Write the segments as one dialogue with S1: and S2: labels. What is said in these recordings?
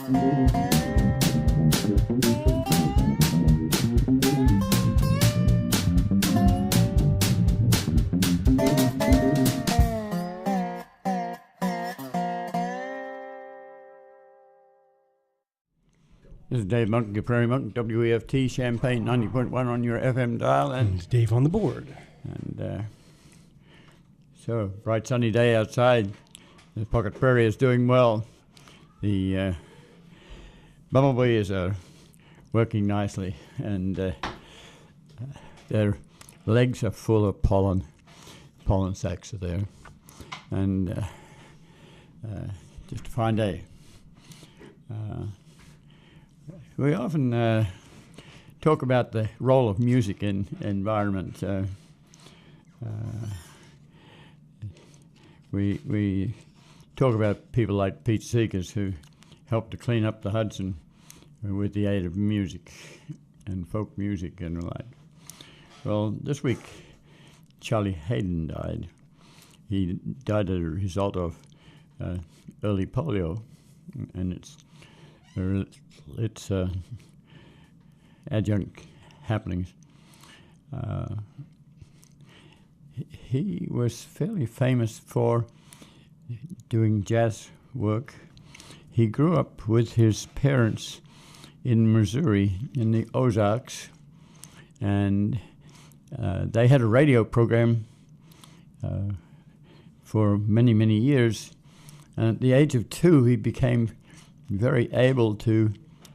S1: This is Dave Monk, Prairie Monk, WEFT, Champaign 90.1 on your FM dial.
S2: And it's Dave on the board.
S1: And so, bright sunny day outside. The Pocket Prairie is doing well. The bumblebees are working nicely, and their legs are full of pollen. Pollen sacs are there. And just a fine day. We often talk about the role of music in environment. We talk about people like Pete Seekers, who helped to clean up the Hudson with the aid of music and folk music and the like. Well, this week, Charlie Hayden died. He died as a result of early polio, and it's adjunct happenings. He was fairly famous for doing jazz work. He grew up with his parents in Missouri, in the Ozarks, and they had a radio program for many, many years. And at the age of 2, he became very able to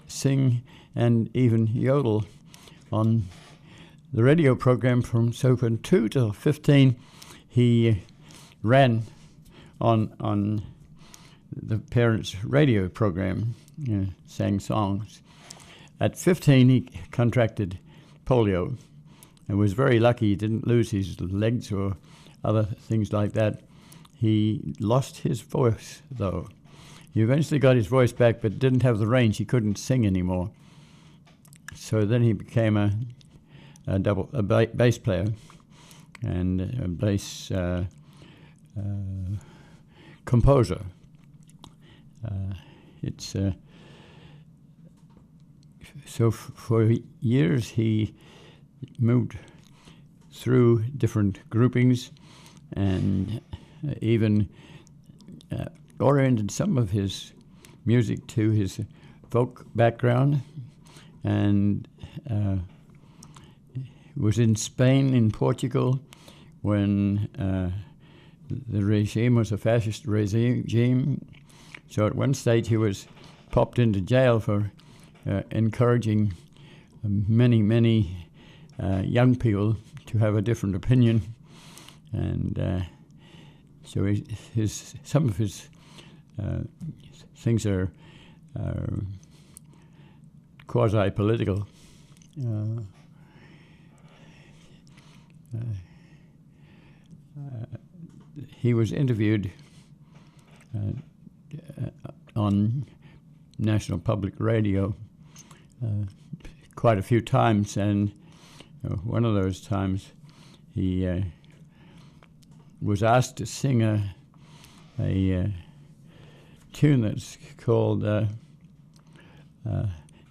S1: sing and even yodel on the radio program. From 2 till 15, he ran on the parents' radio program, sang songs. At 15, he contracted polio and was very lucky. He didn't lose his legs or other things like that. He lost his voice, though. He eventually got his voice back, but didn't have the range. He couldn't sing anymore. So then he became a bass player and a bass composer. So for years he moved through different groupings and even oriented some of his music to his folk background, and was in Spain, in Portugal, when the regime was a fascist regime. So at one stage he was popped into jail for encouraging many young people to have a different opinion, and so some of his things are quasi-political. He was interviewed on National Public Radio quite a few times, and one of those times he was asked to sing a tune that's called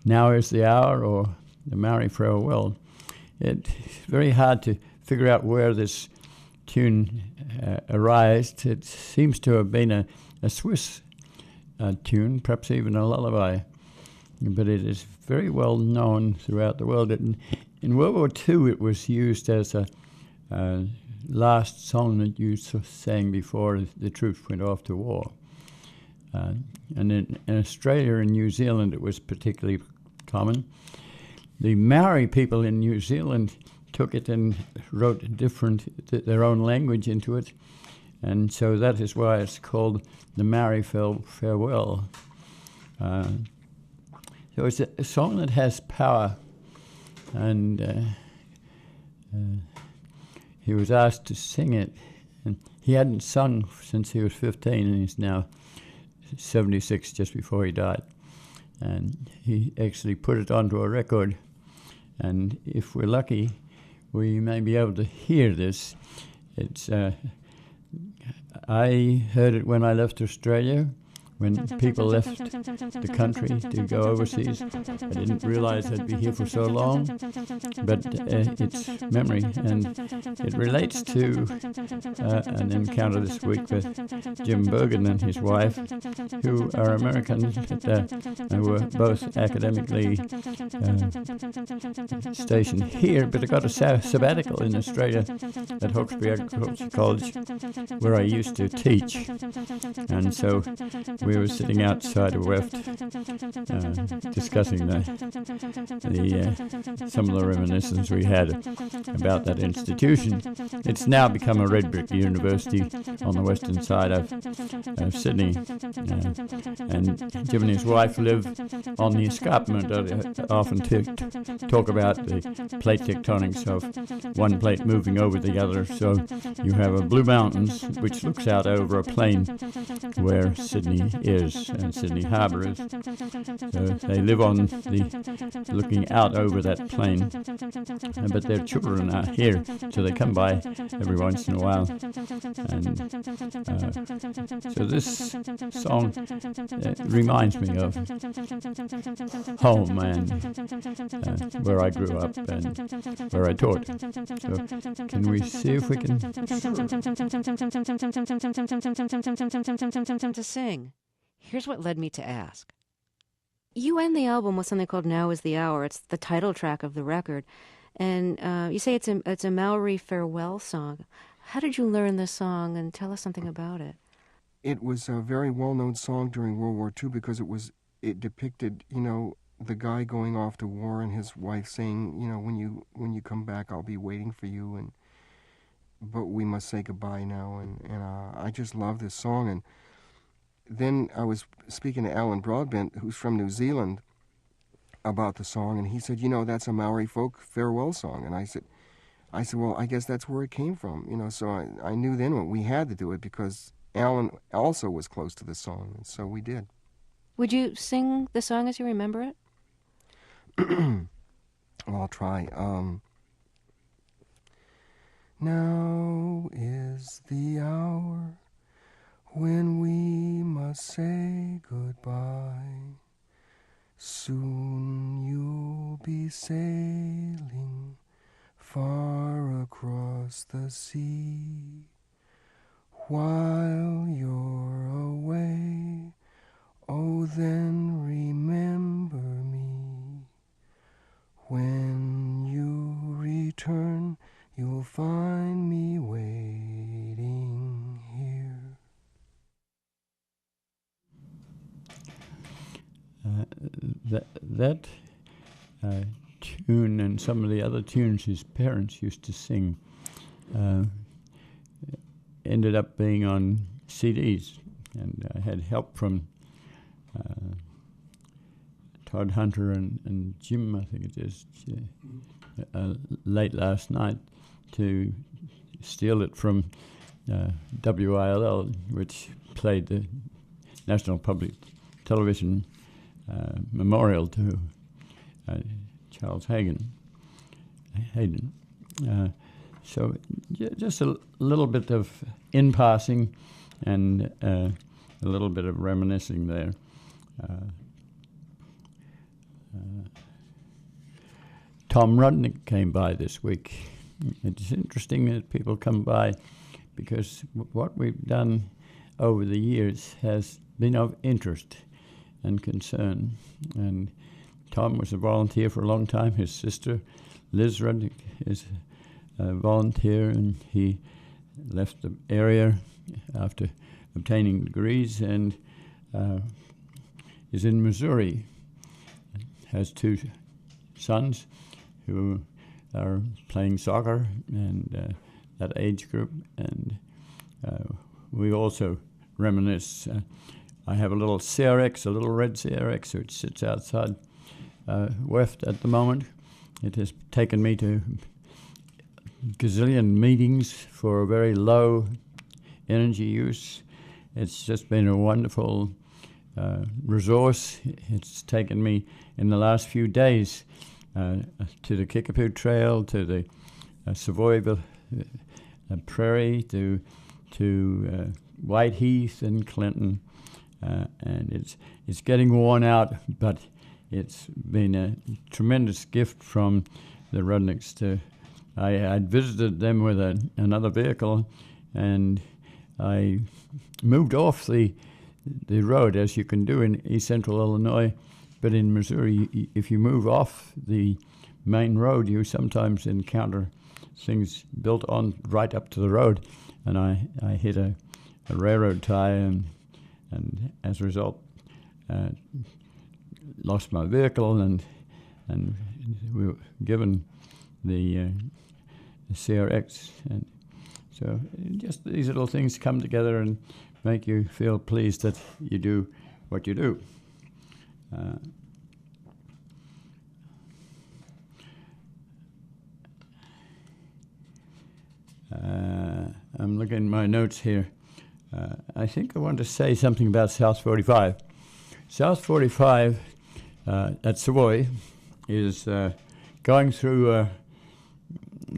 S1: Now Is the Hour, or The Merry Farewell. It's very hard to figure out where this tune arose. It seems to have been a Swiss tune, perhaps even a lullaby, but it is very well known throughout the world. In World War II, it was used as a last song that you sang before the troops went off to war. And in Australia and New Zealand, it was particularly common. The Maori people in New Zealand took it and wrote their own language into it, and so that is why it's called the Merry Farewell. So it's a song that has power, and he was asked to sing it, and he hadn't sung since he was 15, and he's now 76, just before he died. And he actually put it onto a record, and if we're lucky, we may be able to hear this. It's I heard it when I left Australia, when people left the country to go overseas. I didn't realize I'd be here for so long, but it's memory, and it relates to an encounter this week with Jim Bergen and his wife, who are American, who were both academically stationed here, but I got a sabbatical in Australia at Hawkesbury Agricultural College, where I used to teach. And so we were sitting outside of WEFT discussing some of the reminiscences we had about that institution. It's now become a red brick university on the western side of Sydney. And Jim and his wife live on the escarpment. I often talk about the plate tectonics of one plate moving over the other. So you have a Blue Mountains, which looks out over a plain where Sydney is and Sydney Harbour is. So they live on looking out over that plain, but their children are here, so they come by every once in a while. And so this song reminds me of home and where I grew up and where I taught. So can we see if we can
S2: to sing? Here's what led me to ask. You end the album with something called "Now Is the Hour." It's the title track of the record, and you say it's a Maori farewell song. How did you learn this song, and tell us something about it?
S3: It was a very well-known song during World War II because it depicted, the guy going off to war and his wife saying, when you come back, I'll be waiting for you, but we must say goodbye now. And I just love this song. And then I was speaking to Alan Broadbent, who's from New Zealand, about the song, and he said, that's a Maori folk farewell song. And I said, well, I guess that's where it came from, So I knew then we had to do it because Alan also was close to the song, and so we did.
S2: Would you sing the song as you remember it?
S3: Well, I'll try. Now is the hour when we must say goodbye. Soon you'll be sailing far across the sea. While you're away, oh, then remember me. When you return, you'll find me waiting here.
S1: That tune and some of the other tunes his parents used to sing ended up being on CDs, and I had help from Todd Hunter and Jim, I think it is, late last night to steal it from WILL, which played the National Public Television memorial to Charles Hayden. So just a little bit of in passing and a little bit of reminiscing there. Tom Rudnick came by this week. It's interesting that people come by because what we've done over the years has been of interest and concern. And Tom was a volunteer for a long time. His sister, Liz Rudnick, is a volunteer, and he left the area after obtaining degrees and is in Missouri. Has two sons who are playing soccer and that age group, and we also reminisce. I have a little CRX, a little red CRX, which sits outside WEFT at the moment. It has taken me to gazillion meetings for a very low energy use. It's just been a wonderful resource. It's taken me in the last few days to the Kickapoo Trail, to the Savoyville Prairie, to White Heath and Clinton, and it's getting worn out, but it's been a tremendous gift from the Rudnicks. I'd visited them with another vehicle, and I moved off the road, as you can do in East Central Illinois, but in Missouri, if you move off the main road, you sometimes encounter things built on right up to the road, and I hit a railroad tie, and as a result, lost my vehicle, and we were given the CRX, and so just these little things come together and make you feel pleased that you do what you do. I'm looking at my notes here. I think I want to say something about South 45. South 45 at Savoy is going through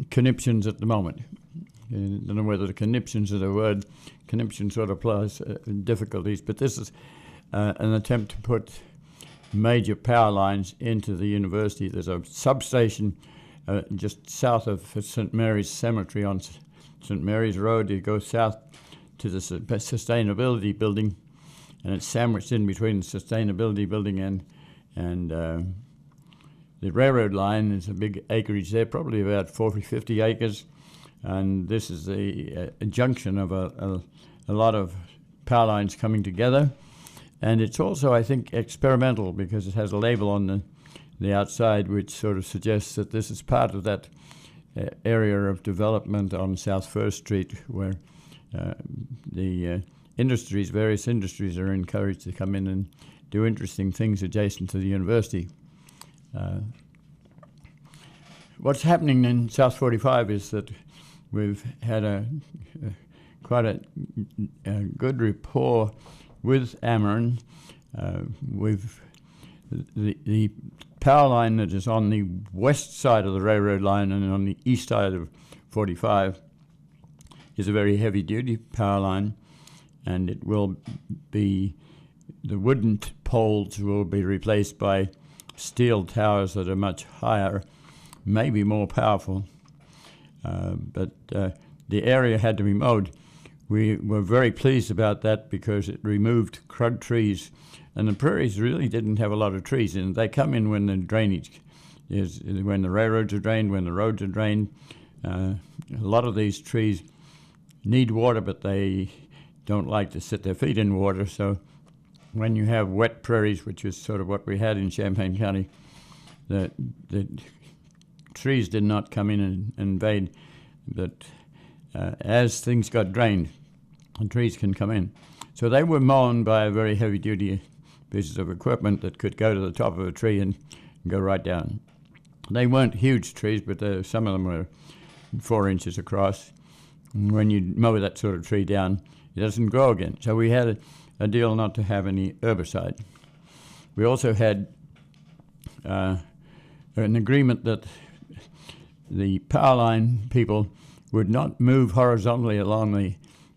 S1: conniptions at the moment. I don't know whether the conniptions are the word. Conniption sort of applies difficulties, but this is an attempt to put major power lines into the university. There's a substation just south of St. Mary's Cemetery on St. Mary's Road. You go south to the sustainability building, and it's sandwiched in between the sustainability building and the railroad line. Is a big acreage there, probably about 40, 50 acres, and this is a junction of a lot of power lines coming together. And it's also, I think, experimental, because it has a label on the outside which sort of suggests that this is part of that area of development on South First Street, where the various industries are encouraged to come in and do interesting things adjacent to the university. What's happening in South 45 is that we've had quite a good rapport with Ameren. The power line that is on the west side of the railroad line and on the east side of 45 is a very heavy-duty power line, and it will be, the wooden poles will be replaced by steel towers that are much higher, maybe more powerful, but the area had to be mowed. We were very pleased about that because it removed crud trees, and the prairies really didn't have a lot of trees in it. They come in when the drainage is, when the railroads are drained, when the roads are drained. A lot of these trees need water, but they don't like to sit their feet in water. So when you have wet prairies, which is sort of what we had in Champaign County, the trees did not come in and invade. But as things got drained, the trees can come in. So they were mown by a very heavy-duty pieces of equipment that could go to the top of a tree and go right down. They weren't huge trees, but some of them were 4 inches across. And when you mow that sort of tree down, it doesn't grow again. So we had a deal not to have any herbicide. We also had an agreement that the power line people would not move horizontally along the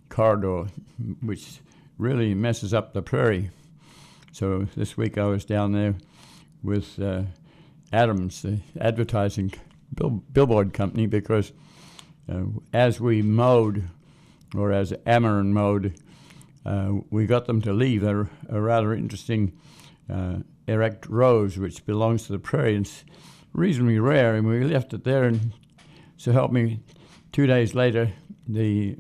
S1: corridor, which really messes up the prairie. So this week I was down there with Adams, the advertising billboard company, because as we mowed, or as Ameren mowed, we got them to leave a rather interesting erect rose, which belongs to the prairie. It's reasonably rare, and we left it there, and so help me, 2 days later, the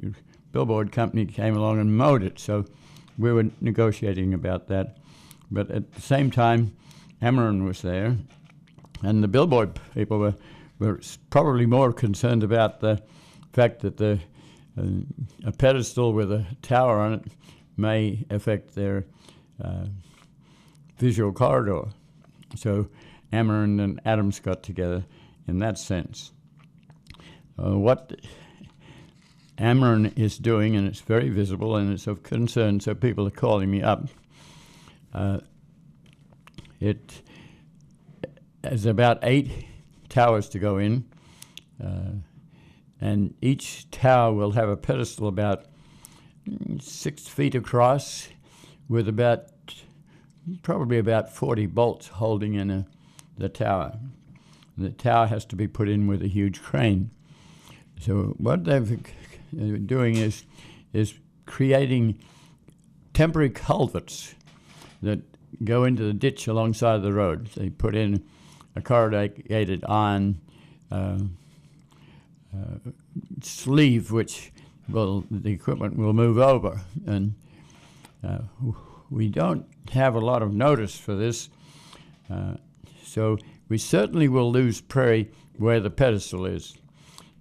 S1: billboard company came along and mowed it. So we were negotiating about that. But at the same time, Ameren was there, and the billboard people were probably more concerned about the fact that a pedestal with a tower on it may affect their visual corridor. So Ameren and Adams got together in that sense. What Ameren is doing, and it's very visible and it's of concern, so people are calling me up. It has about 8 towers to go in, and each tower will have a pedestal about 6 feet across with probably about 40 bolts holding in the tower. The tower has to be put in with a huge crane. So what they're doing is creating temporary culverts that go into the ditch alongside the road. They put in a corrugated iron sleeve, which the equipment will move over. And we don't have a lot of notice for this, so we certainly will lose prairie where the pedestal is.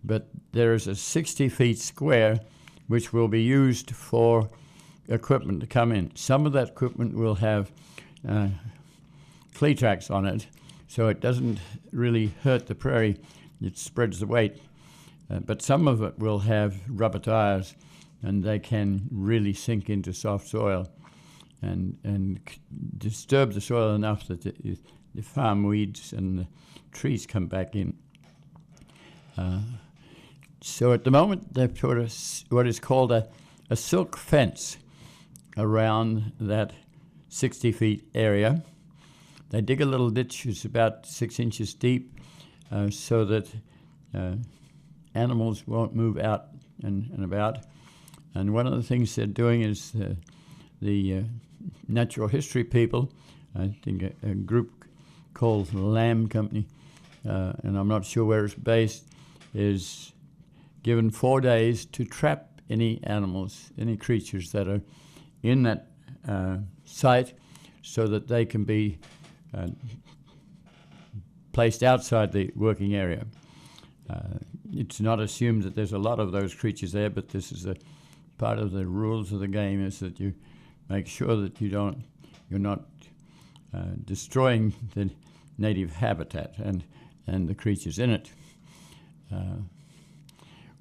S1: But there is a 60 feet square which will be used for equipment to come in. Some of that equipment will have clee tracks on it, so it doesn't really hurt the prairie. It spreads the weight. But some of it will have rubber tires, and they can really sink into soft soil and disturb the soil enough that the farm weeds and the trees come back in. So at the moment, they've put what is called a silk fence around that 60 feet area. They dig a little ditch, it's about 6 inches deep, so that animals won't move out and about. And one of the things they're doing is the natural history people, I think a group called the Lamb Company, and I'm not sure where it's based, is given 4 days to trap any animals, any creatures that are in that site, so that they can be placed outside the working area. It's not assumed that there's a lot of those creatures there, but this is a part of the rules of the game, is that you make sure that you're not destroying the native habitat and the creatures in it.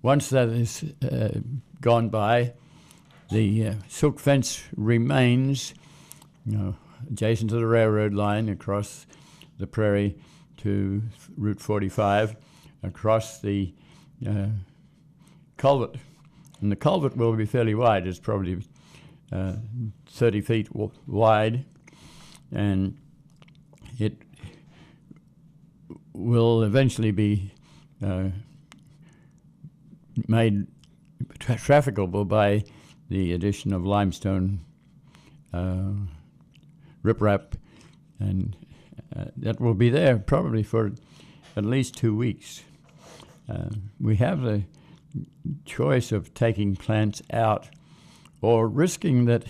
S1: Once that is gone by, the silk fence remains, adjacent to the railroad line across the prairie to Route 45, across the culvert. And the culvert will be fairly wide. It's probably 30 feet wide, and it will eventually be made trafficable by the addition of limestone riprap, and that will be there probably for at least 2 weeks. We have the choice of taking plants out or risking that.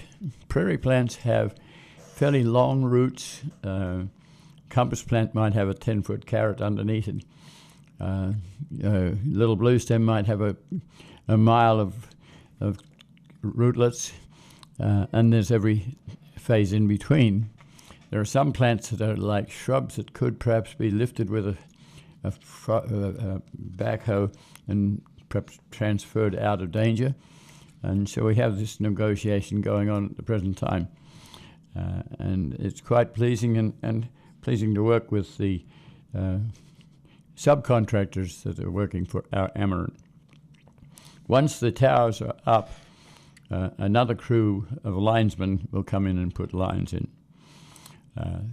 S1: Prairie plants have fairly long roots. Compass plant might have a 10-foot carrot underneath it. Little blue stem might have a mile of rootlets, and there's every phase in between. There are some plants that are like shrubs that could perhaps be lifted with a backhoe and perhaps transferred out of danger. And so we have this negotiation going on at the present time. And it's quite pleasing and pleasing to work with the subcontractors that are working for our Amaranth. Once the towers are up, another crew of linesmen will come in and put lines in.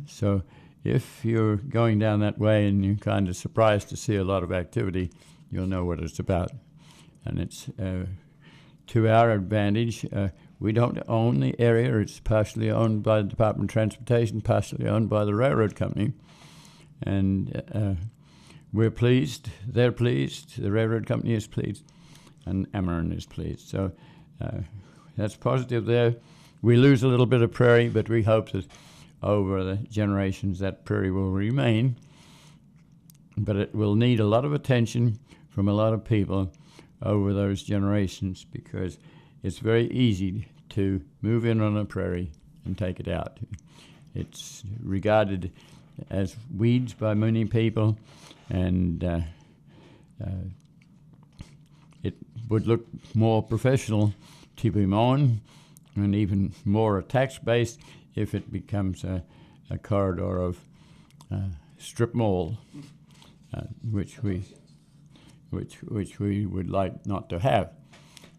S1: So if you're going down that way and you're kind of surprised to see a lot of activity, you'll know what it's about. And it's to our advantage. We don't own the area. It's partially owned by the Department of Transportation, partially owned by the railroad company. And we're pleased, they're pleased, the railroad company is pleased, and Amaranth is pleased. So that's positive there. We lose a little bit of prairie, but we hope that over the generations that prairie will remain. But it will need a lot of attention from a lot of people over those generations, because it's very easy to move in on a prairie and take it out. It's regarded as weeds by many people, and it would look more professional to be mown, and even more tax-based if it becomes a corridor of strip mall, which we would like not to have.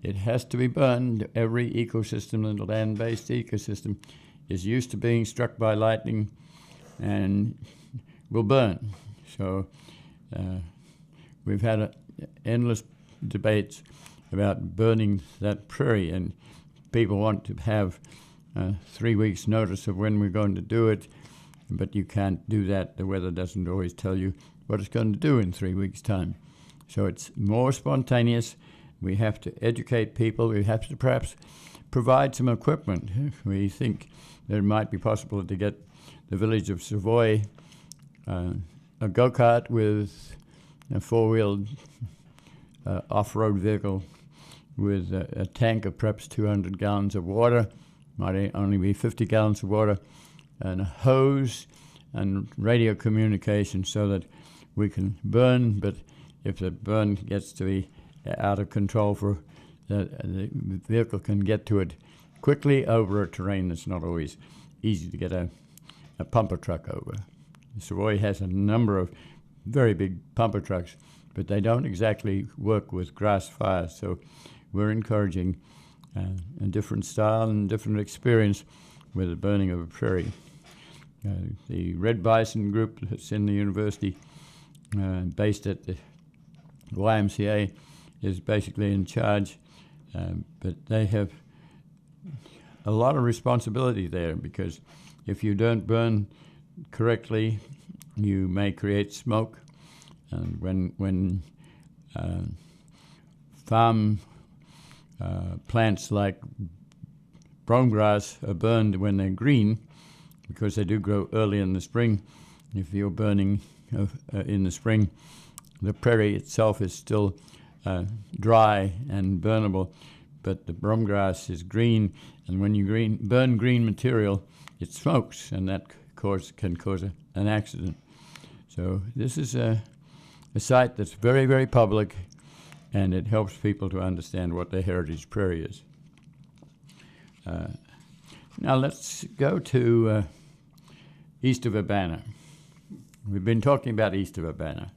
S1: It has to be burned. Every ecosystem, the land-based ecosystem, is used to being struck by lightning and will burn. So we've had endless debates about burning that prairie, and people want to have 3 weeks' notice of when we're going to do it, but you can't do that. The weather doesn't always tell you what it's going to do in 3 weeks' time. So it's more spontaneous. We have to educate people. We have to perhaps provide some equipment. We think that it might be possible to get the village of Savoy a go-kart with a four-wheeled off-road vehicle with a tank of perhaps 200 gallons of water, might only be 50 gallons of water, and a hose and radio communication so that we can burn, but if the burn gets to be out of control, the vehicle can get to it quickly over a terrain that's not always easy to get a pumper truck over. Savoy has a number of very big pumper trucks, but they don't exactly work with grass fires, so we're encouraging a different style and different experience with the burning of a prairie. The Red Bison group that's in the university, based at the YMCA, is basically in charge, but they have a lot of responsibility there, because if you don't burn correctly, you may create smoke. And when farm plants like brome grass are burned when they're green, because they do grow early in the spring, if you're burning in the spring, the prairie itself is still dry and burnable, but the brome grass is green, and when you burn green material, it smokes, and that can cause an accident. So this is a site that's very, very public, and it helps people to understand what the heritage prairie is. Now let's go to east of Urbana. We've been talking about east of Urbana.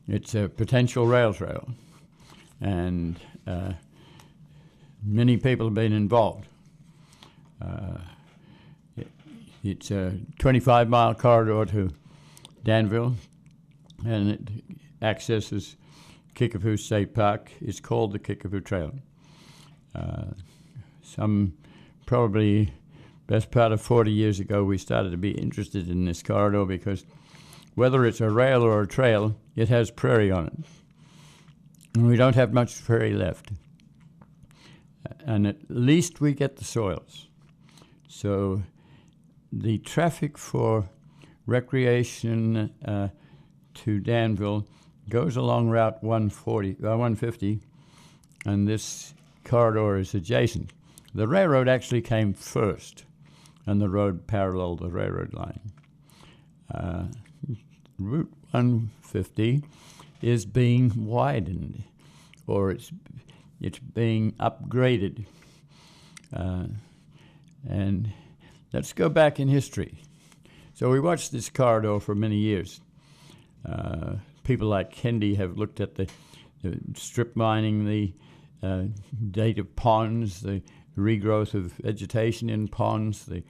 S1: It's a potential rail trail, and many people have been involved. It's a 25-mile corridor to Danville, and it accesses Kickapoo State Park. It's called the Kickapoo Trail. Probably best part of 40 years ago, we started to be interested in this corridor because whether it's a rail or a trail, it has prairie on it. And we don't have much prairie left. And at least we get the soils. So the traffic for recreation to Danville goes along Route 150, and this corridor is adjacent. The railroad actually came first, and the road paralleled the railroad line. Route 150 is being widened, or it's being upgraded. And let's go back in history. So we watched this corridor for many years. People like Kendi have looked at the strip mining, the date of ponds, the regrowth of vegetation in ponds, the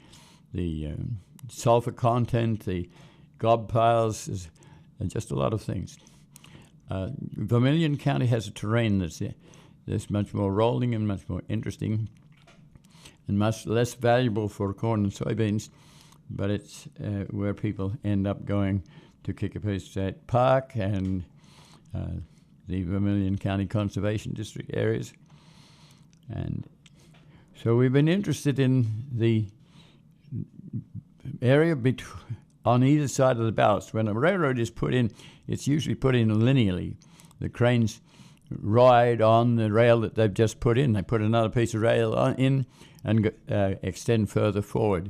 S1: sulfur content, the gob piles, just a lot of things. Vermilion County has a terrain that's much more rolling and much more interesting and much less valuable for corn and soybeans, but it's where people end up going to Kickapoo State Park and the Vermilion County Conservation District areas. And so we've been interested in the area on either side of the ballast. When a railroad is put in, it's usually put in linearly. The cranes ride on the rail that they've just put in. They put another piece of rail in and extend further forward.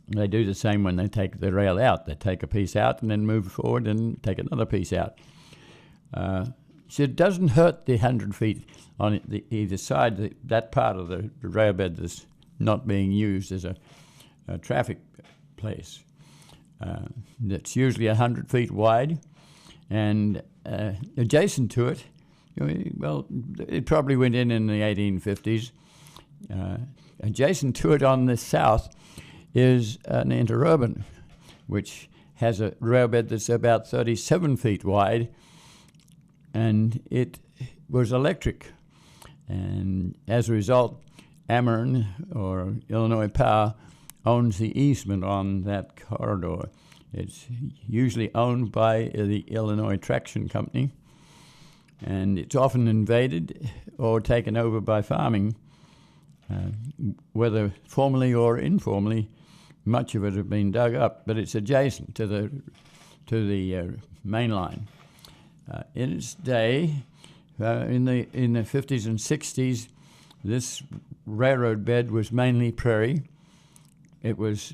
S1: They do the same when they take the rail out. They take a piece out and then move forward and take another piece out. So it doesn't hurt the 100 feet on either side, that part of the rail bed that's not being used as a traffic place. That's usually 100 feet wide, and adjacent to it Well, it probably went in the 1850s. Adjacent to it on the south is an interurban, which has a railbed that's about 37 feet wide, and it was electric. And as a result, Ameren, or Illinois Power, owns the easement on that corridor. It's usually owned by the Illinois Traction Company, and it's often invaded or taken over by farming, whether formally or informally. Much of it has been dug up, but it's adjacent to the main line. In its day, in the 50s and 60s, this railroad bed was mainly prairie. It was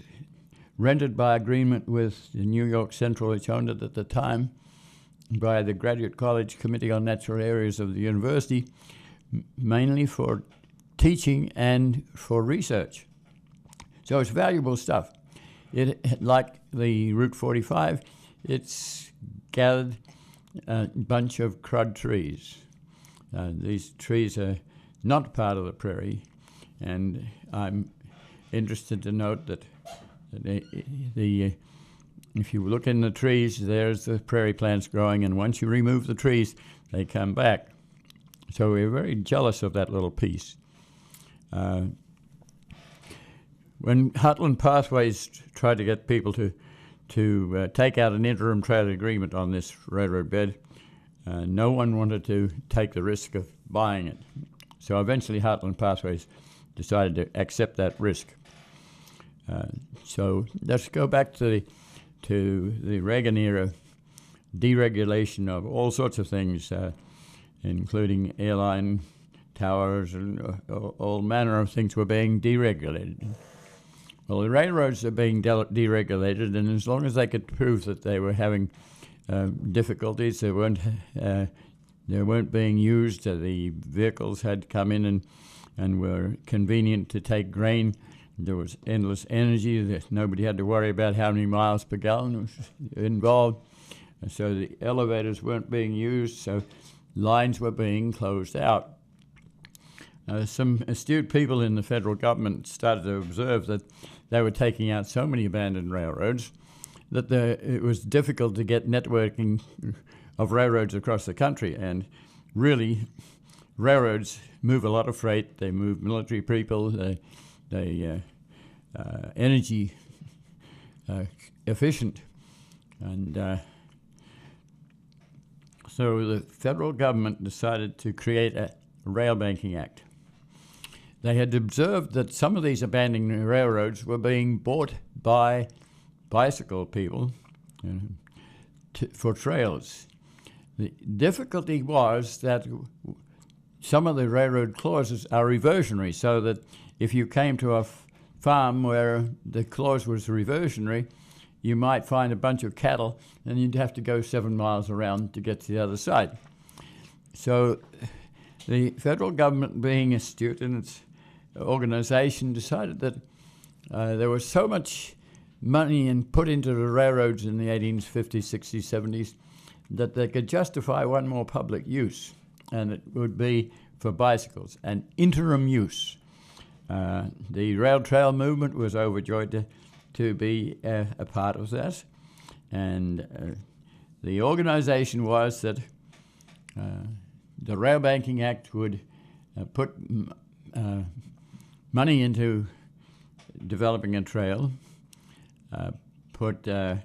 S1: rented by agreement with the New York Central, which owned it at the time, by the Graduate College Committee on Natural Areas of the university, mainly for teaching and for research. So it's valuable stuff. It, like the Route 45, it's gathered a bunch of crud trees. These trees are not part of the prairie, and I'm interested to note that if you look in the trees, there's the prairie plants growing, and once you remove the trees, they come back. So we're very jealous of that little piece. When Heartland Pathways tried to get people to take out an interim trade agreement on this railroad bed, no one wanted to take the risk of buying it. So eventually Heartland Pathways decided to accept that risk. So let's go back to the Reagan era deregulation of all sorts of things, including airline towers and all manner of things were being deregulated. Well, the railroads are being deregulated, and as long as they could prove that they were having difficulties, they weren't being used. The vehicles had come in and were convenient to take grain. There was endless energy. Nobody had to worry about how many miles per gallon was involved. So the elevators weren't being used, so lines were being closed out. Some astute people in the federal government started to observe that they were taking out so many abandoned railroads that it was difficult to get networking of railroads across the country. And really, railroads move a lot of freight. They move military people. They energy efficient. And so the federal government decided to create a Rail Banking Act. They had observed that some of these abandoned railroads were being bought by bicycle people for trails. The difficulty was that some of the railroad clauses are reversionary, so that if you came to a farm where the clause was reversionary, you might find a bunch of cattle and you'd have to go 7 miles around to get to the other side. So the federal government, being astute in its organization, decided that there was so much money put into the railroads in the 1850s, 60s, 70s that they could justify one more public use, and it would be for bicycles, an interim use. The rail trail movement was overjoyed to be a part of that, and the organization was that the Rail Banking Act would put money into developing a trail, put a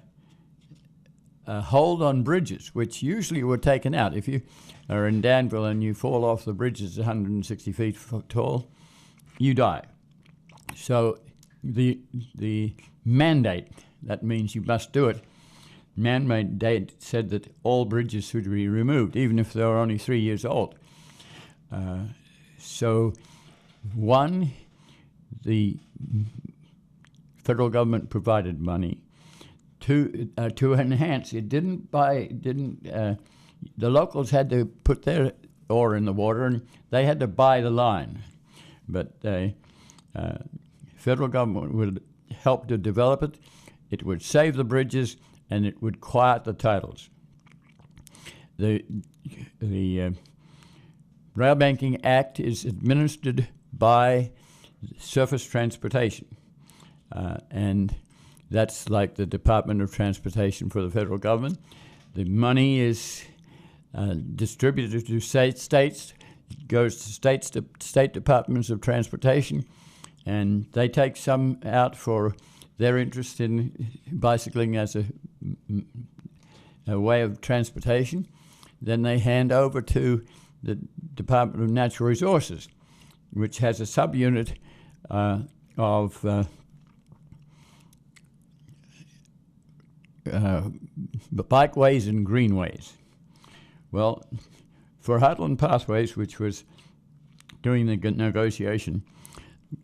S1: hold on bridges, which usually were taken out. If you are in Danville and you fall off the bridge that's 160 feet tall, you die. So the mandate, that means you must do it, mandate said that all bridges should be removed, even if they were only 3 years old. So one, the federal government provided money to enhance. It didn't the locals had to put their ore in the water, and they had to buy the line. But the federal government would help to develop it. It would save the bridges, and it would quiet the titles. The Rail Banking Act is administered by Surface Transportation, and that's like the Department of Transportation for the federal government. The money is distributed to states, goes to state departments of transportation, and they take some out for their interest in bicycling as a way of transportation. Then they hand over to the Department of Natural Resources, which has a subunit of bikeways and greenways. Well, for Heartland Pathways, which was doing the negotiation,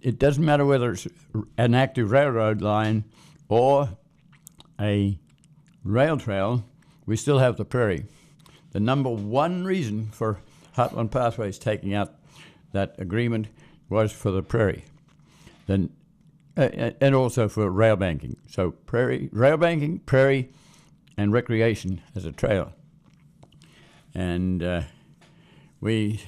S1: it doesn't matter whether it's an active railroad line or a rail trail, we still have the prairie. The number one reason for Heartland Pathways taking out that agreement was for the prairie, then, and also for rail banking. So prairie, rail banking, prairie, and recreation as a trail. And we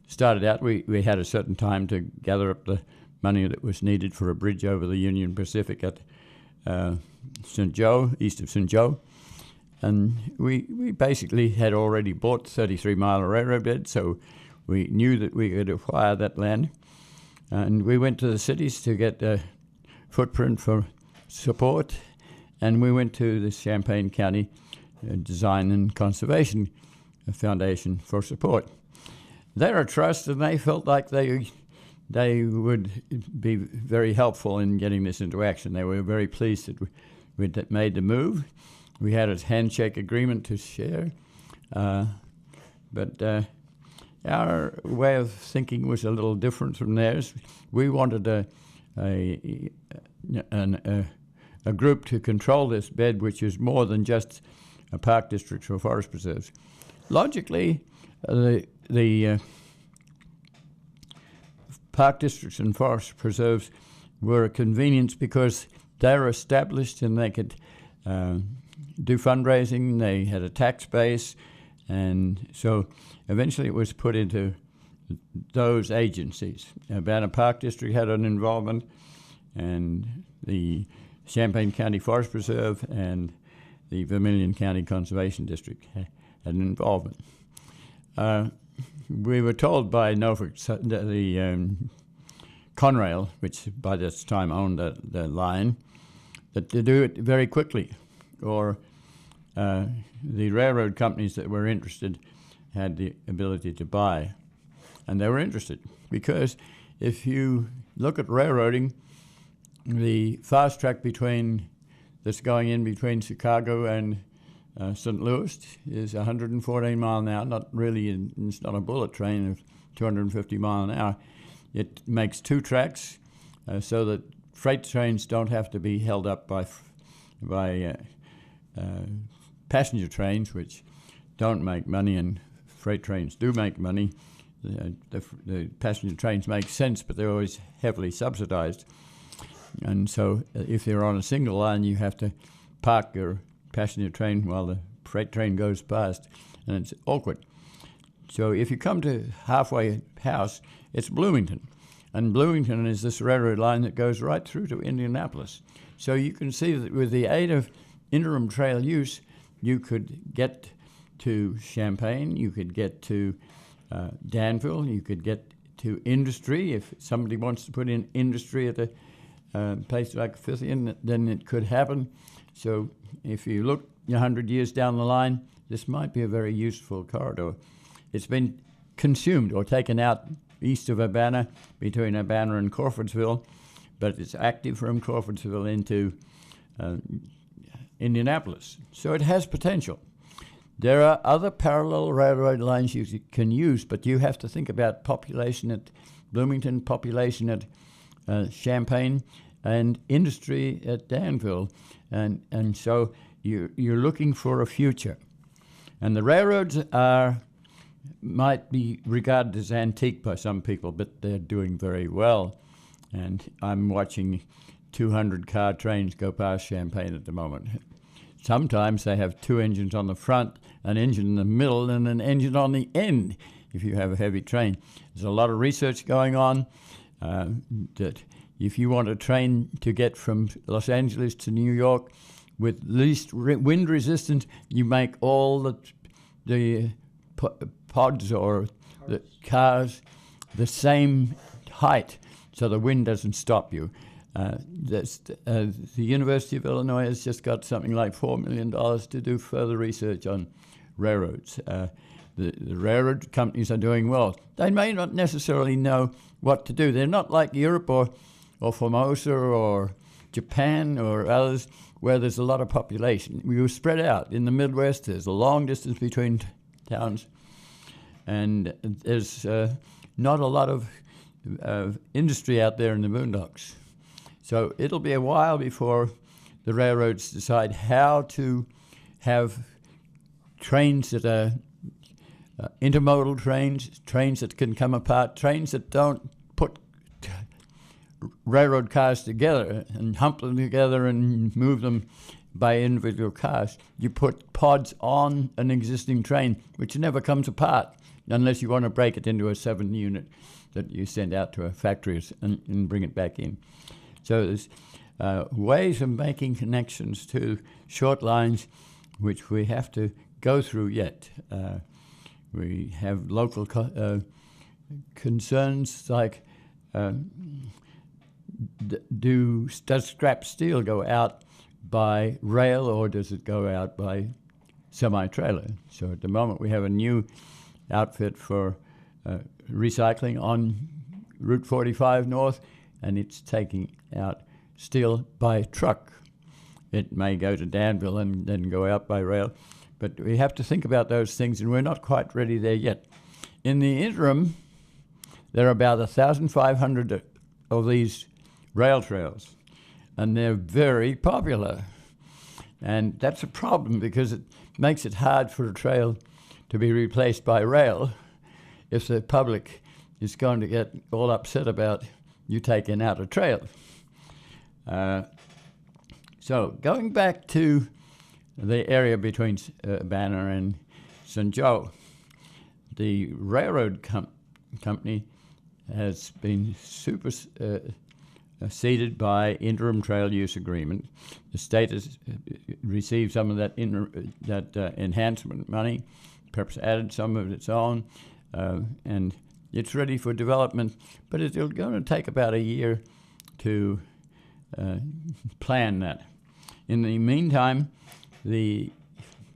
S1: started out, we had a certain time to gather up the money that was needed for a bridge over the Union Pacific at St. Joe, east of St. Joe. And we basically had already bought 33-mile railroad bed, so we knew that we could acquire that land. And we went to the cities to get a footprint for support, and we went to the Champaign County Design and Conservation Foundation for support. They're a trust, and they felt like they would be very helpful in getting this into action. They were very pleased that we'd made the move. We had a handshake agreement to share, but our way of thinking was a little different from theirs. We wanted a group to control this bed, which is more than just a park district or forest preserves. Logically, the park districts and forest preserves were a convenience because they're established and they could do fundraising. They had a tax base, and so eventually it was put into those agencies. Urbana Park District had an involvement, and the Champaign County Forest Preserve and the Vermilion County Conservation District had an involvement. We were told by Norfolk, the Conrail, which by this time owned the line, that to do it very quickly, or the railroad companies that were interested had the ability to buy. And they were interested because if you look at railroading, the fast track that's going in between Chicago and St. Louis is 114 mile an hour. It's not a bullet train of 250 mile an hour. It makes two tracks so that freight trains don't have to be held up by passenger trains, which don't make money, and freight trains do make money. The passenger trains make sense, but they're always heavily subsidized. And so if they're on a single line, you have to park your passenger train while the freight train goes past, and it's awkward. So if you come to halfway house, it's Bloomington. And Bloomington is this railroad line that goes right through to Indianapolis. So you can see that with the aid of interim trail use, you could get to Champaign, you could get to Danville, you could get to industry. If somebody wants to put in industry at a place like Fithian, then it could happen. So if you look 100 years down the line, this might be a very useful corridor. It's been consumed or taken out east of Urbana, between Urbana and Crawfordsville, but it's active from Crawfordsville into Indianapolis. So it has potential. There are other parallel railroad lines you can use, but you have to think about population at Bloomington, population at Champaign, and industry at Danville. And so you're looking for a future. And the railroads might be regarded as antique by some people, but they're doing very well. And I'm watching 200-car trains go past Champaign at the moment. Sometimes they have two engines on the front, an engine in the middle, and an engine on the end. if you have a heavy train. There's a lot of research going on that if you want a train to get from Los Angeles to New York with least wind resistance, you make all the pods or the cars the same height so the wind doesn't stop you. The University of Illinois has just got something like $4 million to do further research on railroads. The railroad companies are doing well. They may not necessarily know what to do. They're not like Europe or Formosa or Japan or others where there's a lot of population. We were spread out. In the Midwest, there's a long distance between towns, and there's not a lot of industry out there in the boondocks. So it'll be a while before the railroads decide how to have trains that are intermodal trains that can come apart, trains that don't put railroad cars together and hump them together and move them by individual cars. You put pods on an existing train, which never comes apart unless you want to break it into a 7-unit that you send out to a factory and bring it back in. So there's ways of making connections to short lines which we have to go through yet. We have local concerns like does scrap steel go out by rail or does it go out by semi-trailer? So at the moment we have a new outfit for recycling on Route 45 North, and it's taking out steel by truck. It may go to Danville and then go out by rail, but we have to think about those things, and we're not quite ready there yet. In the interim, there are about 1,500 of these rail trails, and they're very popular. And that's a problem because it makes it hard for a trail to be replaced by rail if the public is going to get all upset about you taking out a trail. So going back to the area between Urbana and St. Joe, the railroad company has been superseded by interim trail use agreement. The state has received some of that enhancement money, perhaps added some of its own, and it's ready for development, but it's going to take about a year to plan that. In the meantime, the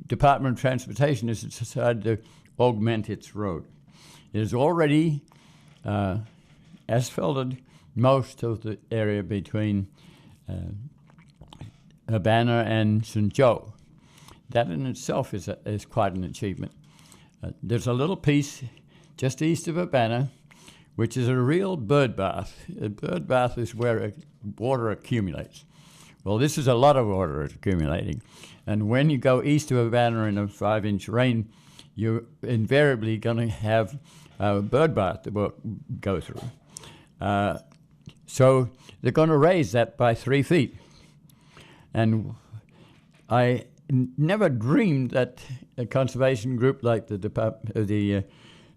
S1: Department of Transportation has decided to augment its road. It has already asphalted most of the area between Urbana and St. Joe. That in itself is quite an achievement. There's a little piece just east of Urbana, which is a real bird bath. A bird bath is where water accumulates. Well, this is a lot of water accumulating. And when you go east of Urbana in a 5-inch rain, you're invariably going to have a bird bath that will go through. So they're going to raise that by 3 feet. And I never dreamed that a conservation group like the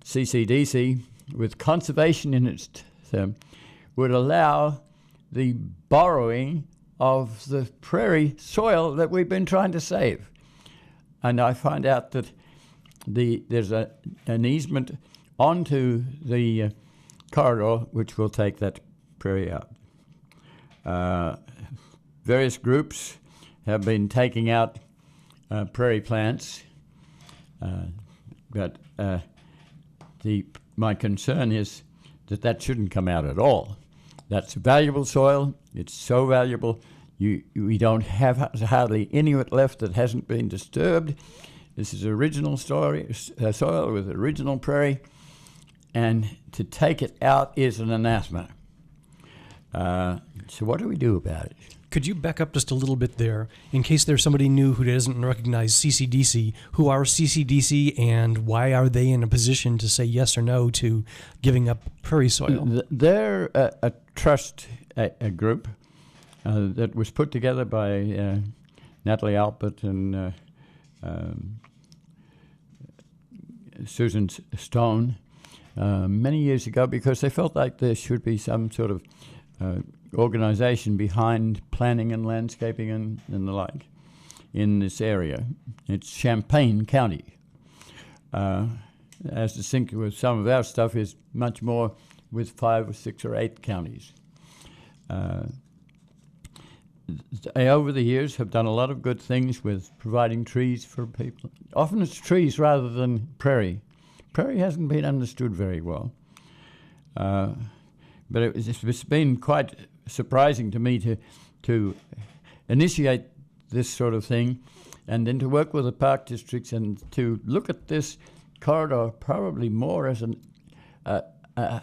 S1: CCDC, with conservation in its term, would allow the borrowing of the prairie soil that we've been trying to save. And I find out that there's an easement onto the corridor which will take that prairie out. Various groups have been taking out prairie plants, but my concern is that shouldn't come out at all. That's valuable soil. It's so valuable. We don't have hardly any of it left that hasn't been disturbed. This is original soil with original prairie, and to take it out is an anathema. So what do we do about it?
S4: Could you back up just a little bit there, in case there's somebody new who doesn't recognize CCDC? Who are CCDC, and why are they in a position to say yes or no to giving up prairie soil?
S1: They're a trust a group that was put together by Natalie Alpert and Susan Stone, many years ago because they felt like there should be some sort of organization behind planning and landscaping and the like in this area. It's Champaign County. As distinct with some of our stuff is much more with 5 or 6 or 8 counties. They, over the years, have done a lot of good things with providing trees for people. Often it's trees rather than prairie. Prairie hasn't been understood very well. But it's been quite surprising to me to initiate this sort of thing and then to work with the park districts and to look at this corridor probably more as a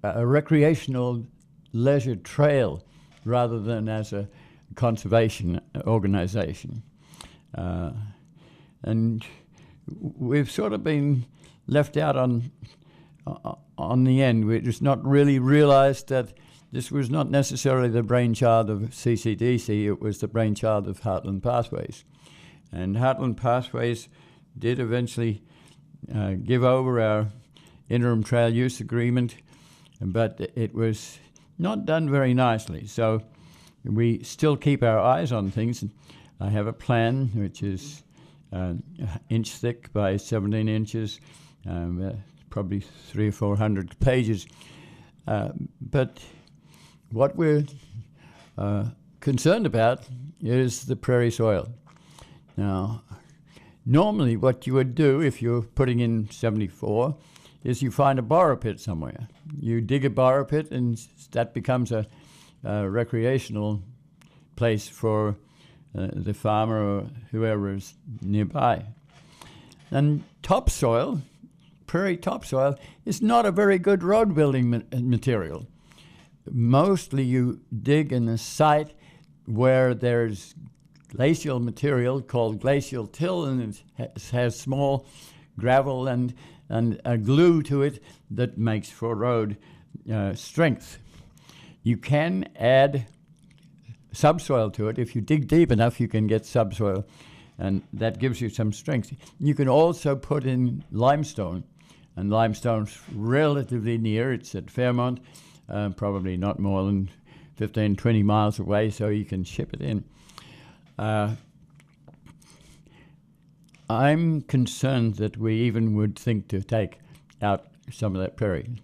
S1: recreational leisure trail rather than as a conservation organization. And we've sort of been left out on the end. We just not really realized that this was not necessarily the brainchild of CCDC, it was the brainchild of Heartland Pathways. And Heartland Pathways did eventually give over our interim trail use agreement, but it was not done very nicely. So we still keep our eyes on things. I have a plan which is inch thick by 17 inches, probably 300 or 400 pages. But what we're concerned about is the prairie soil. Now, normally what you would do if you're putting in 74 is you find a borrow pit somewhere. You dig a borrow pit and that becomes a recreational place for the farmer or whoever is nearby. And topsoil, prairie topsoil, is not a very good road building material. Mostly you dig in a site where there's glacial material called glacial till, and it has small gravel and a glue to it that makes for road strength. You can add subsoil to it. If you dig deep enough, you can get subsoil, and that gives you some strength. You can also put in limestone, and limestone's relatively near. It's at Fairmont, probably not more than 15, 20 miles away, so you can ship it in. I'm concerned that we even would think to take out some of that prairie.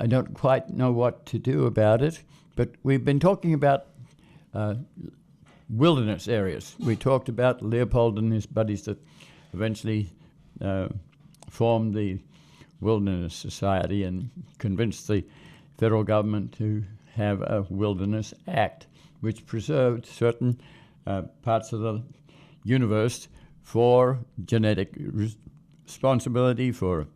S1: I don't quite know what to do about it, but we've been talking about wilderness areas. We talked about Leopold and his buddies that eventually formed the Wilderness Society and convinced the federal government to have a Wilderness Act, which preserved certain parts of the universe for genetic responsibility, for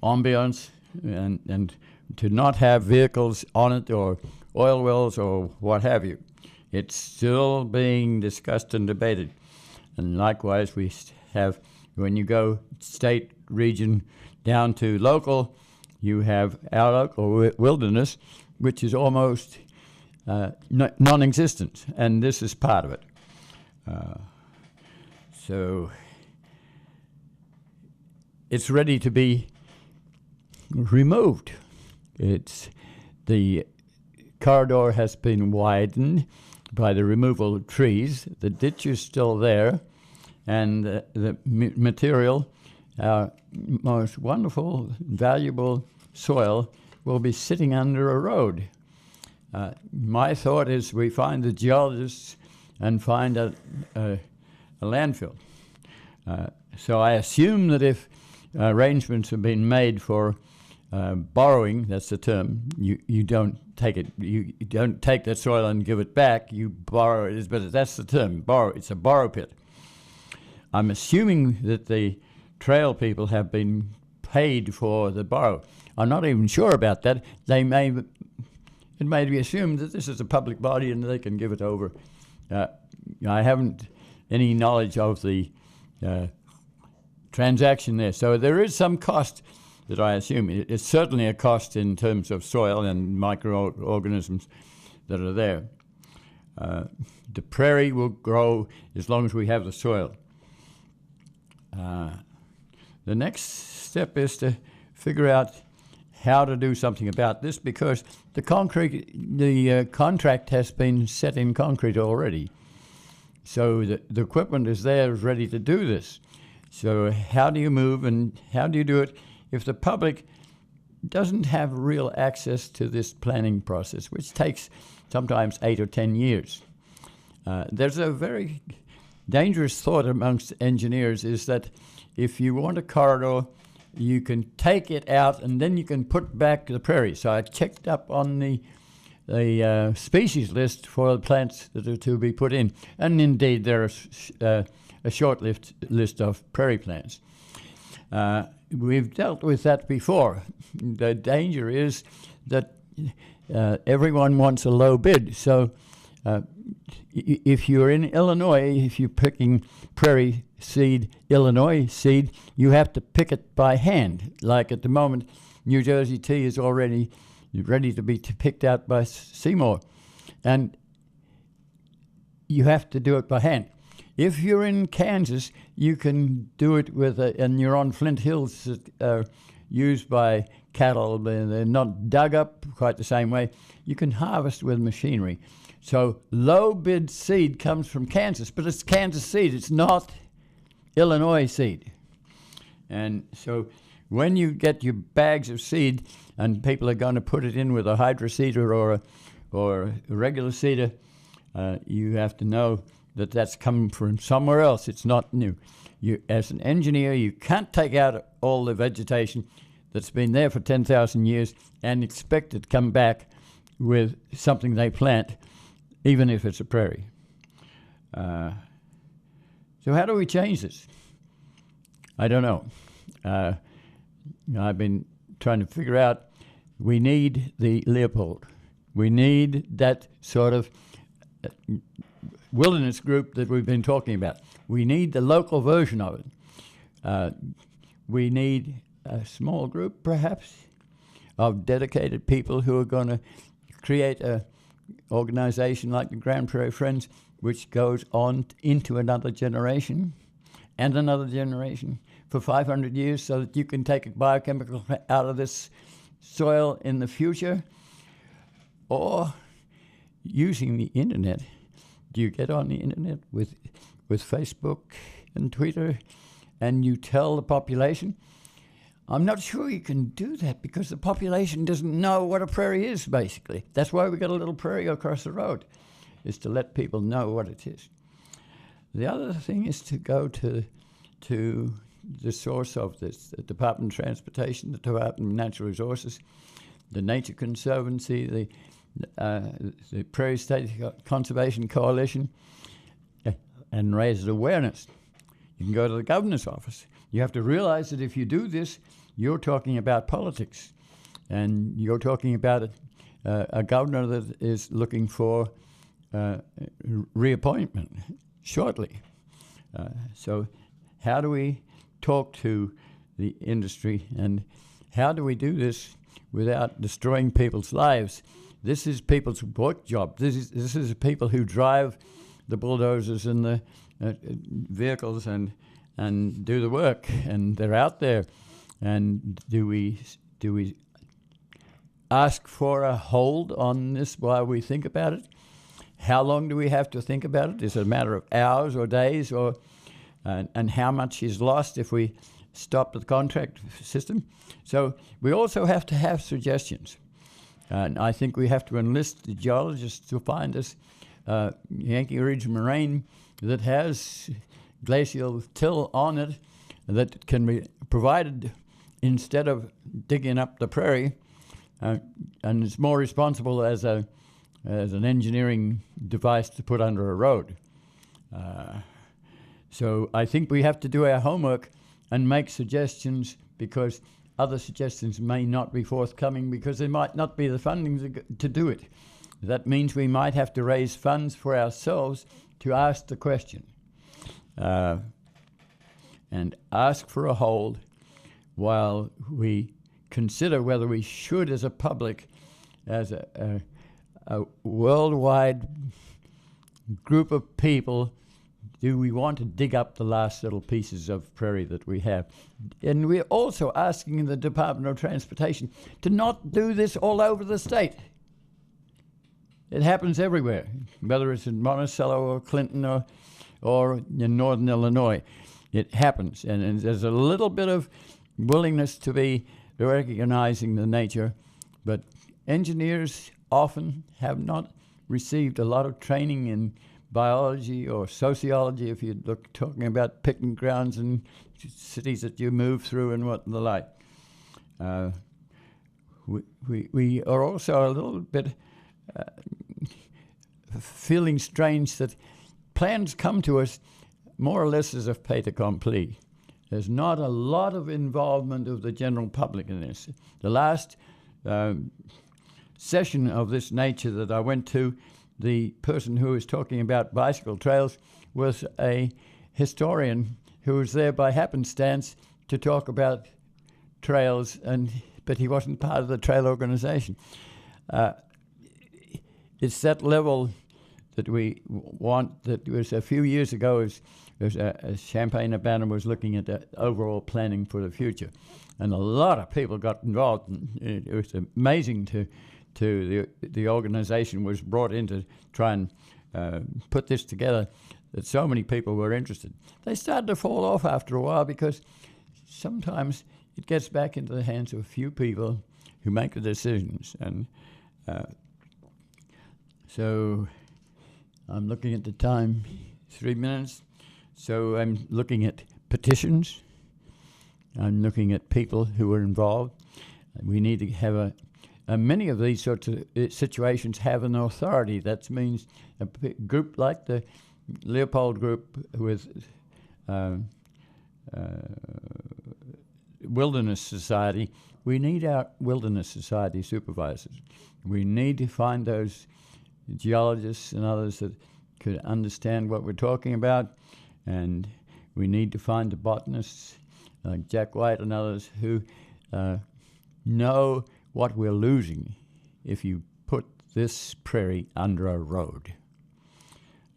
S1: ambience, and to not have vehicles on it or oil wells or what have you. It's still being discussed and debated. And likewise, we have, when you go state, region, down to local, you have our local wilderness, which is almost non-existent, and this is part of it. So it's ready to be removed. The corridor has been widened by the removal of trees. The ditch is still there, and the material, our most wonderful, valuable soil, will be sitting under a road. My thought is we find the geologists and find a landfill. So I assume that if arrangements have been made for borrowing, that's the term, you don't take it, you don't take that soil and give it back, you borrow it, but that's the term, borrow. It's a borrow pit. I'm assuming that the trail people have been paid for the borrow. I'm not even sure about that. It may be assumed that this is a public body and they can give it over. I haven't any knowledge of the transaction there. So there is some cost that I assume. It's certainly a cost in terms of soil and microorganisms that are there. The prairie will grow as long as we have the soil. The next step is to figure out how to do something about this, because the contract has been set in concrete already. So the equipment is there, is ready to do this. So how do you move, and how do you do it if the public doesn't have real access to this planning process, which takes sometimes 8 or 10 years? There's a very dangerous thought amongst engineers, is that if you want a corridor, you can take it out and then you can put back the prairie. So I checked up on the species list for the plants that are to be put in, and indeed there are a short list of prairie plants. We've dealt with that before. The danger is that everyone wants a low bid. So if you're in Illinois, if you're picking prairie seed, Illinois seed, you have to pick it by hand. Like at the moment, New Jersey tea is already ready to be picked out by Seymour. And you have to do it by hand. If you're in Kansas, you can do it with, and you're on Flint Hills that are used by cattle, they're not dug up quite the same way. You can harvest with machinery. So low bid seed comes from Kansas, but it's Kansas seed, it's not Illinois seed. And so when you get your bags of seed and people are going to put it in with a hydroseeder or a regular seeder, you have to know that that's coming from somewhere else. It's not new. You, as an engineer, you can't take out all the vegetation that's been there for 10,000 years and expect it to come back with something they plant, even if it's a prairie. So how do we change this? I don't know. I've been trying to figure out, we need the Leopold. We need that sort of wilderness group that we've been talking about. We need the local version of it. We need a small group, perhaps, of dedicated people who are going to create an organization like the Grand Prairie Friends, which goes on into another generation and another generation for 500 years, so that you can take a biochemical out of this soil in the future. Or using the internet. Do you get on the internet with Facebook and Twitter and you tell the population? I'm not sure you can do that because the population doesn't know what a prairie is, basically. That's why we got a little prairie across the road, is to let people know what it is. The other thing is to go to the source of this, the Department of Transportation, the Department of Natural Resources, the Nature Conservancy, the Prairie State Conservation Coalition, and raise awareness. You can go to the governor's office. You have to realize that if you do this, you're talking about politics, and you're talking about a governor that is looking for reappointment shortly. So how do we talk to the industry, and how do we do this without destroying people's lives? This is people's work job. This is people who drive the bulldozers and the vehicles and do the work, and they're out there. And do we ask for a hold on this while we think about it? How long do we have to think about it? Is it a matter of hours or days, or and how much is lost if we stop the contract system? So we also have to have suggestions. And I think we have to enlist the geologists to find us Yankee Ridge moraine that has glacial till on it that can be provided instead of digging up the prairie, and it's more responsible as an engineering device to put under a road. So I think we have to do our homework and make suggestions, because other suggestions may not be forthcoming because there might not be the funding to do it. That means we might have to raise funds for ourselves to ask the question, and ask for a hold while we consider whether we should, as a public, as a worldwide group of people, do we want to dig up the last little pieces of prairie that we have? And we're also asking the Department of Transportation to not do this all over the state. It happens everywhere, whether it's in Monticello or Clinton or in northern Illinois. It happens, and there's a little bit of willingness to be recognizing the nature, but engineers often have not received a lot of training in biology or sociology, if you're talking about picnic grounds and cities that you move through and what and the like. We are also a little bit feeling strange that plans come to us more or less as a fait accompli. There's not a lot of involvement of the general public in this. The last session of this nature that I went to, the person who was talking about bicycle trails was a historian who was there by happenstance to talk about trails, but he wasn't part of the trail organization. It's that level that we want. That was a few years ago. Champaign-Urbana was looking at the overall planning for the future, and a lot of people got involved. It was amazing the organization was brought in to try and put this together, that so many people were interested. They started to fall off after a while because sometimes it gets back into the hands of a few people who make the decisions. And so I'm looking at the time, 3 minutes. So I'm looking at petitions. I'm looking at people who are involved. We need to have many of these sorts of situations have an authority. That means a group like the Leopold Group with Wilderness Society. We need our Wilderness Society supervisors. We need to find those geologists and others that could understand what we're talking about, and we need to find the botanists like Jack White and others who know what we're losing if you put this prairie under a road.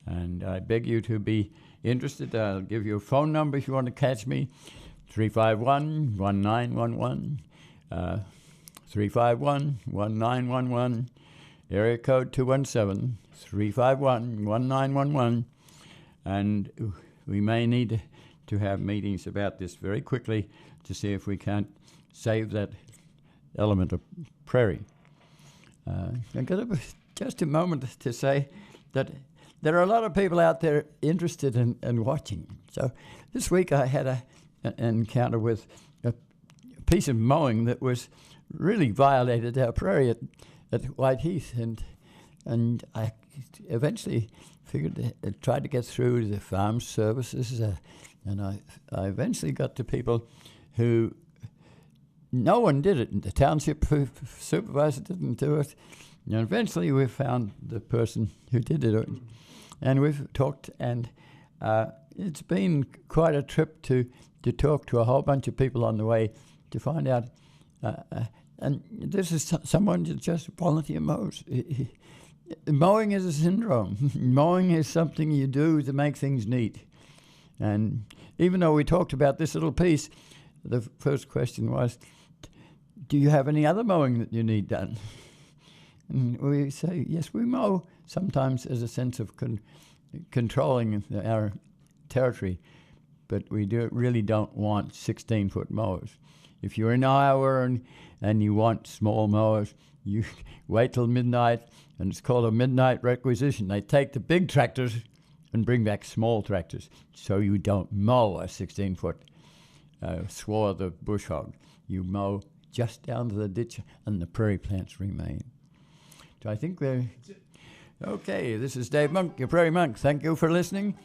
S1: And I beg you to be interested. I'll give you a phone number if you want to catch me, 351-1911, 351-1911, area code 217-351-1911, and we may need to have meetings about this very quickly to see if we can't save that element of prairie. I've got just a moment to say that there are a lot of people out there interested in watching. So this week I had an encounter with a piece of mowing that was really violated our prairie at White Heath, and I eventually tried to get through the farm services, and I eventually got to people who, no one did it. The township supervisor didn't do it. And eventually we found the person who did it. And we've talked, and it's been quite a trip to talk to a whole bunch of people on the way to find out. And this is someone that just volunteer mows. Mowing is a syndrome. Mowing is something you do to make things neat. And even though we talked about this little piece, the first question was, do you have any other mowing that you need done? And we say, yes, we mow sometimes as a sense of controlling our territory, but we really don't want 16-foot mowers. If you're in Iowa and you want small mowers, you wait till midnight, and it's called a midnight requisition. They take the big tractors and bring back small tractors, so you don't mow a 16-foot swath of bush hog. You mow just down to the ditch, and the prairie plants remain. So I think we're... Okay, this is Dave Monk, your Prairie Monk. Thank you for listening.